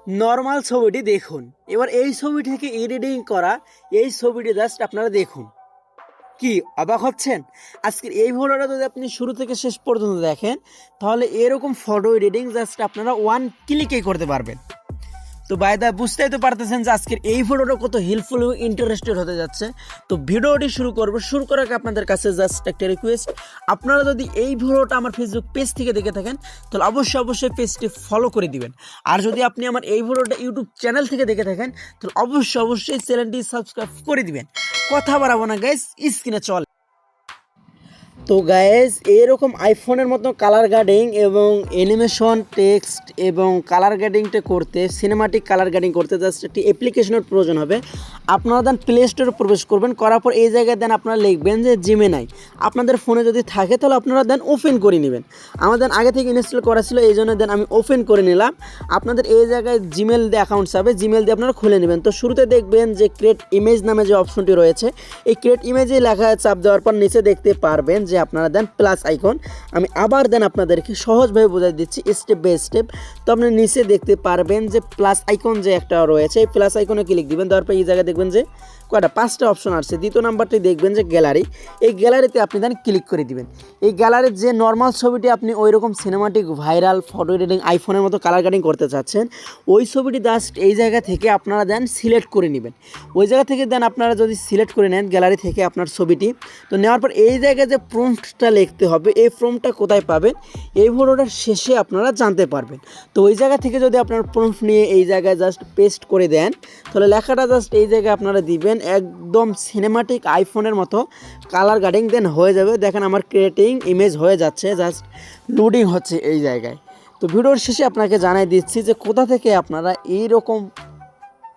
Normal ছবিটি দেখুন। এবার এই ছবিটিকে এডিটিং করা এই ছবিটি জাস্ট আপনারা দেখুন। কি অবাক হচ্ছেন? আজকের এই ভিডিওটা যদি আপনি শুরু থেকে শেষ পর্যন্ত দেখেন তাহলে এরকম ফটো এডিটিং জাস্ট আপনারা ওয়ান ক্লিকেই করতে পারবেন। তো বাই দা বুঝতেই তো পারতেছেন যে আজকের এই ভিডিওটা কত হেল্পফুল এবং ইন্টারেস্টেড হতে যাচ্ছে। তো ভিডিওটি শুরু করার আগে আপনাদের কাছে জাস্ট একটা রিকোয়েস্ট, আপনারা যদি এই ভিডিওটা আমার ফেসবুক পেজ থেকে দেখে থাকেন তাহলে অবশ্যই পেজটি ফলো করে দিবেন। আর যদি আপনি আমার এই ভিডিওটা ইউটিউব চ্যানেল থেকে দেখে থাকেন তাহলে অবশ্যই চ্যানেলটি সাবস্ক্রাইব করে দিবেন। কথা বাড়াবো না গাইস, স্ক্রিনে চল। তো গাইজ এরকম আইফোনের মতো কালার গ্রেডিং এবং অ্যানিমেশন টেক্সট এবং কালার গ্রেডিংটা করতে, সিনেমাটিক কালার গ্রেডিং করতে জাস্ট একটি অ্যাপ্লিকেশনের প্রয়োজন হবে। আপনারা দেন প্লে স্টোরে প্রবেশ করবেন, করার পর এই জায়গায় দেন আপনারা লিখবেন যে জিমেনাই। আপনাদের ফোনে যদি থাকে তাহলে আপনারা দেন ওপেন করে নেবেন। আমাদের আগে থেকে ইনস্টল করা ছিল, এই জন্য দেন আমি ওপেন করে নিলাম। আপনাদের এই জায়গায় জিমেল দিয়ে অ্যাকাউন্টস হবে, জিমেল দিয়ে আপনারা খুলে নেবেন। তো শুরুতে দেখবেন যে ক্রিয়েট ইমেজ নামে যে অপশনটি রয়েছে, এই ক্রিয়েট ইমেজে লেখা চাপ দেওয়ার পর নিচে দেখতে পারবেন যে আপনারা দেন প্লাস আইকন। আমি আবার দেন আপনাদেরকে সহজভাবে বোঝাই দিচ্ছি স্টেপ বাই স্টেপ। তো আপনি নিচে দেখতে পারবেন যে প্লাস আইকন যে একটা রয়েছে, এই প্লাস আইকনে ক্লিক দিবেন। দেওয়ার পর এই জায়গায় দেখবেন যে কয়টা 5টা অপশন আসছে। দ্বিতীয় নাম্বারটি দেখবেন যে গ্যালারি, এই গ্যালারিতে আপনি দেন ক্লিক করে দিবেন। এই গ্যালারির যে নর্মাল ছবিটি আপনি ওই রকম সিনেমাটিক ভাইরাল ফটো এডিটিং আইফোনের মতো কালার গ্রেডিং করতে চাচ্ছেন, ওই ছবিটি জাস্ট এই জায়গা থেকে আপনারা দেন সিলেক্ট করে নেবেন। ওই জায়গা থেকে দেন আপনারা যদি সিলেক্ট করে নেন গ্যালারি থেকে আপনার ছবিটি, তো নেওয়ার পর এই জায়গায় যে প্রম্পটটা লিখতে হবে, এই প্রম্পটটা কোথায় পাবেন এই ভিডিওটার শেষে আপনারা জানতে পারবেন। তো ওই জায়গা থেকে যদি আপনার প্রম্পট নিয়ে এই জায়গায় জাস্ট পেস্ট করে দেন তাহলে লেখাটা জাস্ট এই জায়গায় আপনারা দিবেন, একদম সিনেমাটিক আইফোনের মতো কালার গ্রেডিং দেন হয়ে যাবে। দেখেন আমার ক্রিয়েটিং ইমেজ হয়ে যাচ্ছে, জাস্ট লোডিং হচ্ছে এই জায়গায়। তো ভিডিওর শেষে আপনাকে জানাই দিচ্ছি যে কোথা থেকে আপনারা এইরকম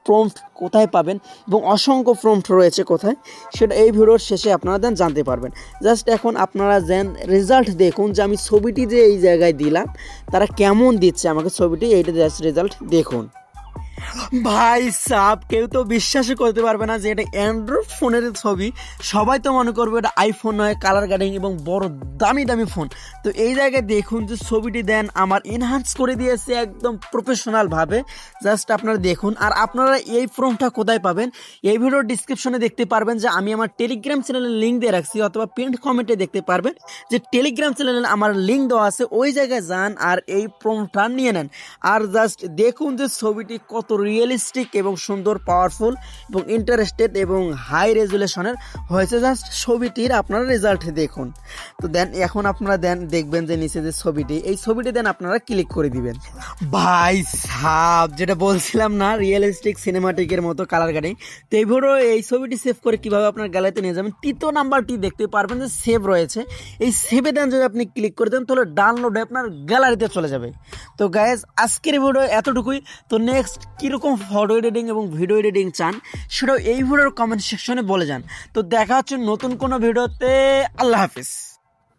প্রম্পট কোথায় পাবেন এবং অসংখ্য প্রম্পট রয়েছে কোথায়, সেটা এই ভিডিওর শেষে আপনারা দেন জানতে পারবেন। জাস্ট এখন আপনারা যেন রেজাল্ট দেখুন যে আমি ছবিটি যে এই জায়গায় দিলাম তারা কেমন দিচ্ছে আমাকে ছবিটি, এইটা জাস্ট রেজাল্ট দেখুন। ভাই সাব কেউ তো বিশ্বাসই করতে পারবে না যে এটা অ্যান্ড্রয়েড ফোনের ছবি। সবাই তো মনে করবে এটা আইফোন নয়, কালার গ্রেডিং এবং বড় দামি ফোন। তো এই জায়গায় দেখুন যে ছবিটি দেন আমার এনহান্স করে দিয়েছে একদম প্রফেশনালভাবে। জাস্ট আপনারা দেখুন। আর আপনারা এই ফর্মটা কোথায় পাবেন এই ভিডিওর ডিসক্রিপশনে দেখতে পারবেন যে আমি আমার টেলিগ্রাম চ্যানেলের লিঙ্ক দিয়ে রাখছি, অথবা পিন্ড কমেন্টে দেখতে পারবেন যে টেলিগ্রাম চ্যানেলে আমার লিঙ্ক দেওয়া আছে, ওই জায়গায় যান আর এই ফর্মটা নিয়ে নেন। আর জাস্ট দেখুন যে ছবিটি কত রিয়েলিস্টিক এবং সুন্দর, পাওয়ারফুল এবং ইন্টারেস্টেড এবং হাই রেজুলেশনের হয়েছে। জাস্ট ছবিটির আপনারা রেজাল্ট দেখুন। তো দেন এখন আপনারা দেন দেখবেন যে নিচে যে ছবিটি, এই ছবিটি দেন আপনারা ক্লিক করে দিবেন। ভাই সাব যেটা বলছিলাম না, রিয়েলিস্টিক সিনেমাটিকের মতো কালার গ্রেডিং। তো এই ভিডিও এই ছবিটি সেভ করে কিভাবে আপনার গ্যালারিতে নিয়ে যাবেন, তৃতীয় নাম্বারটি দেখতে পারবেন যে সেভ রয়েছে, এই সেভে দেন যদি আপনি ক্লিক করে দেন তাহলে ডাউনলোড হয়ে আপনার গ্যালারিতে চলে যাবে। তো গাইজ আজকের ভিডিও এতটুকুই। তো নেক্সট কীরকম ফটো এডিটিং এবং ভিডিও এডিটিং চান সেটাও এই ভিডিওর কমেন্ট সেকশনে বলে যান। তো দেখা হচ্ছে নতুন কোনো ভিডিওতে। আল্লাহ হাফিজ।